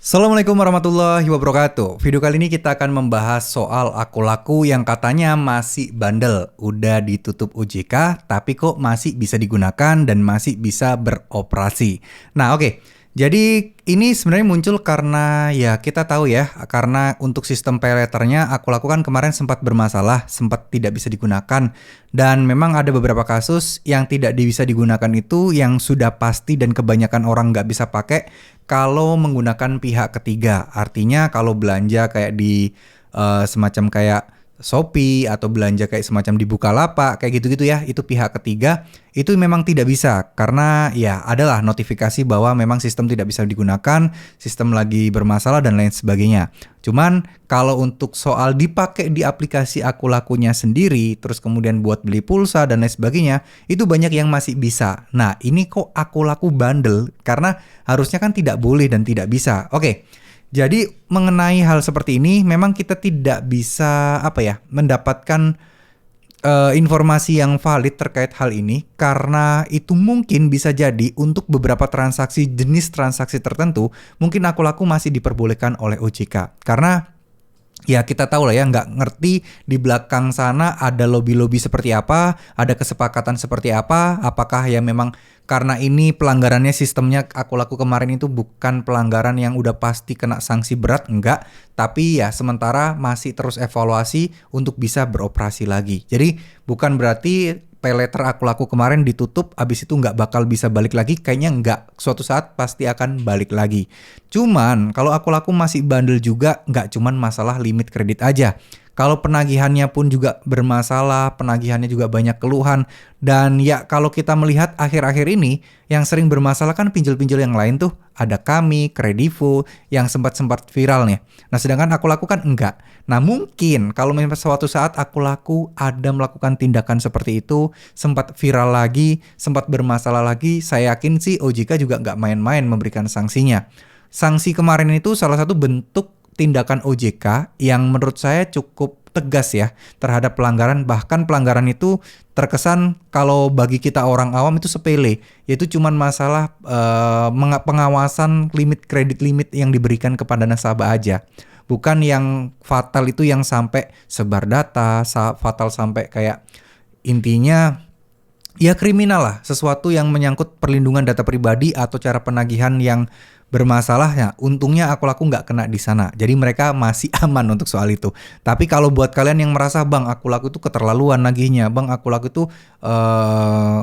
Assalamualaikum warahmatullahi wabarakatuh. Video kali ini kita akan membahas soal aku laku yang katanya masih bandel. Udah ditutup OJK, tapi kok masih bisa digunakan dan masih bisa beroperasi. Nah, oke. Jadi ini sebenarnya muncul karena ya kita tahu ya, karena untuk sistem pay letternya aku lakukan kemarin sempat bermasalah, sempat tidak bisa digunakan. Dan memang ada beberapa kasus yang tidak bisa digunakan itu yang sudah pasti dan kebanyakan orang nggak bisa pakai kalau menggunakan pihak ketiga. Artinya kalau belanja kayak di semacam kayak Shopee atau belanja kayak semacam di Bukalapak kayak gitu-gitu ya, itu pihak ketiga itu memang tidak bisa karena ya adalah notifikasi bahwa memang sistem tidak bisa digunakan, sistem lagi bermasalah dan lain sebagainya. Cuman kalau untuk soal dipakai di aplikasi aku lakunya sendiri, terus kemudian buat beli pulsa dan lain sebagainya, itu banyak yang masih bisa. Nah, ini kok aku laku bandel karena harusnya kan tidak boleh dan tidak bisa. Oke. Jadi mengenai hal seperti ini memang kita tidak bisa mendapatkan informasi yang valid terkait hal ini karena itu mungkin bisa jadi untuk beberapa transaksi jenis transaksi tertentu mungkin aku laku masih diperbolehkan oleh OJK karena ya kita tahu lah ya, nggak ngerti di belakang sana ada lobby-lobby seperti apa, ada kesepakatan seperti apa, apakah ya memang karena ini pelanggarannya sistemnya aku laku kemarin itu bukan pelanggaran yang udah pasti kena sanksi berat, enggak, tapi ya sementara masih terus evaluasi untuk bisa beroperasi lagi. Jadi bukan berarti pay letter aku laku kemarin ditutup, abis itu nggak bakal bisa balik lagi, kayaknya nggak, suatu saat pasti akan balik lagi. Cuman kalau aku laku masih bandel juga, nggak cuman masalah limit kredit aja. Kalau penagihannya pun juga bermasalah, penagihannya juga banyak keluhan. Dan ya kalau kita melihat akhir-akhir ini, yang sering bermasalah kan pinjol-pinjol yang lain tuh. Ada Kami, Kredivo, yang sempat-sempat viral nih. Nah sedangkan aku lakukan enggak. Nah mungkin kalau memang suatu saat aku laku ada melakukan tindakan seperti itu, sempat viral lagi, sempat bermasalah lagi, saya yakin sih OJK juga nggak main-main memberikan sanksinya. Sanksi kemarin itu salah satu bentuk tindakan OJK yang menurut saya cukup tegas ya terhadap pelanggaran, bahkan pelanggaran itu terkesan kalau bagi kita orang awam itu sepele, yaitu cuman masalah pengawasan kredit limit yang diberikan kepada nasabah aja. Bukan yang fatal itu yang sampai sebar data, fatal sampai kayak intinya ya kriminal lah, sesuatu yang menyangkut perlindungan data pribadi atau cara penagihan yang bermasalah ya. Untungnya aku laku nggak kena di sana, jadi mereka masih aman untuk soal itu. Tapi kalau buat kalian yang merasa bang aku laku itu keterlaluan nagihnya, bang aku laku itu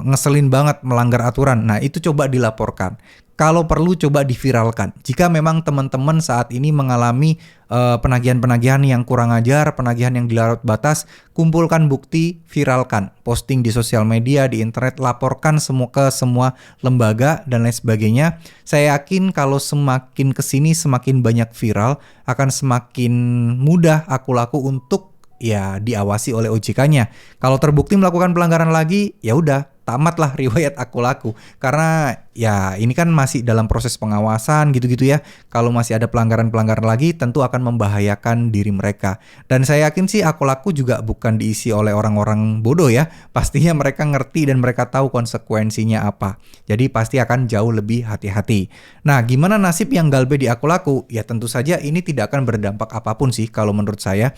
ngeselin banget melanggar aturan, nah itu coba dilaporkan. Kalau perlu coba diviralkan. Jika memang teman-teman saat ini mengalami penagihan-penagihan yang kurang ajar, penagihan yang di luar batas, kumpulkan bukti, viralkan, posting di sosial media, di internet, laporkan ke semua lembaga dan lain sebagainya. Saya yakin kalau semakin kesini semakin banyak viral, akan semakin mudah aku laku untuk ya diawasi oleh OJK-nya. Kalau terbukti melakukan pelanggaran lagi, ya udah tamatlah riwayat aku laku. Karena ya ini kan masih dalam proses pengawasan gitu-gitu ya. Kalau masih ada pelanggaran-pelanggaran lagi tentu akan membahayakan diri mereka. Dan saya yakin sih aku laku juga bukan diisi oleh orang-orang bodoh ya. Pastinya mereka ngerti dan mereka tahu konsekuensinya apa. Jadi pasti akan jauh lebih hati-hati. Nah, gimana nasib yang galbe di aku laku? Ya tentu saja ini tidak akan berdampak apapun sih kalau menurut saya.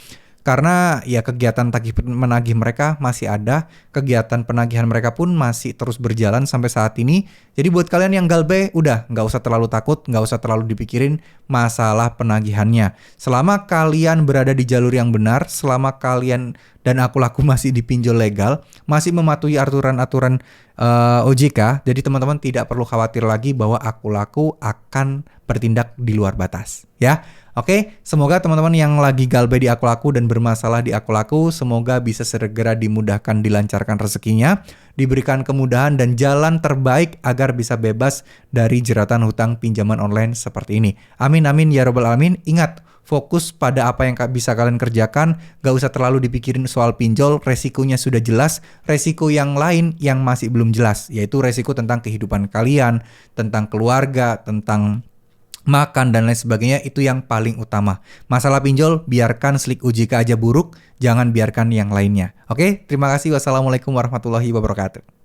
Karena ya kegiatan tagih menagih mereka masih ada, kegiatan penagihan mereka pun masih terus berjalan sampai saat ini. Jadi buat kalian yang galbe, udah nggak usah terlalu takut, nggak usah terlalu dipikirin masalah penagihannya. Selama kalian berada di jalur yang benar, selama kalian dan aku laku masih dipinjol legal, masih mematuhi aturan-aturan OJK, jadi teman-teman tidak perlu khawatir lagi bahwa aku laku akan bertindak di luar batas, ya. Oke, semoga teman-teman yang lagi galbe di aku laku dan bermasalah di aku laku, semoga bisa segera dimudahkan, dilancarkan rezekinya, diberikan kemudahan dan jalan terbaik agar bisa bebas dari jeratan hutang pinjaman online seperti ini. Amin amin ya robbal alamin. Ingat, fokus pada apa yang bisa kalian kerjakan, gak usah terlalu dipikirin soal pinjol, resikonya sudah jelas, resiko yang lain yang masih belum jelas, yaitu resiko tentang kehidupan kalian, tentang keluarga, tentang makan dan lain sebagainya, itu yang paling utama. Masalah pinjol, biarkan slik OJK aja buruk, jangan biarkan yang lainnya. Oke, terima kasih. Wassalamualaikum warahmatullahi wabarakatuh.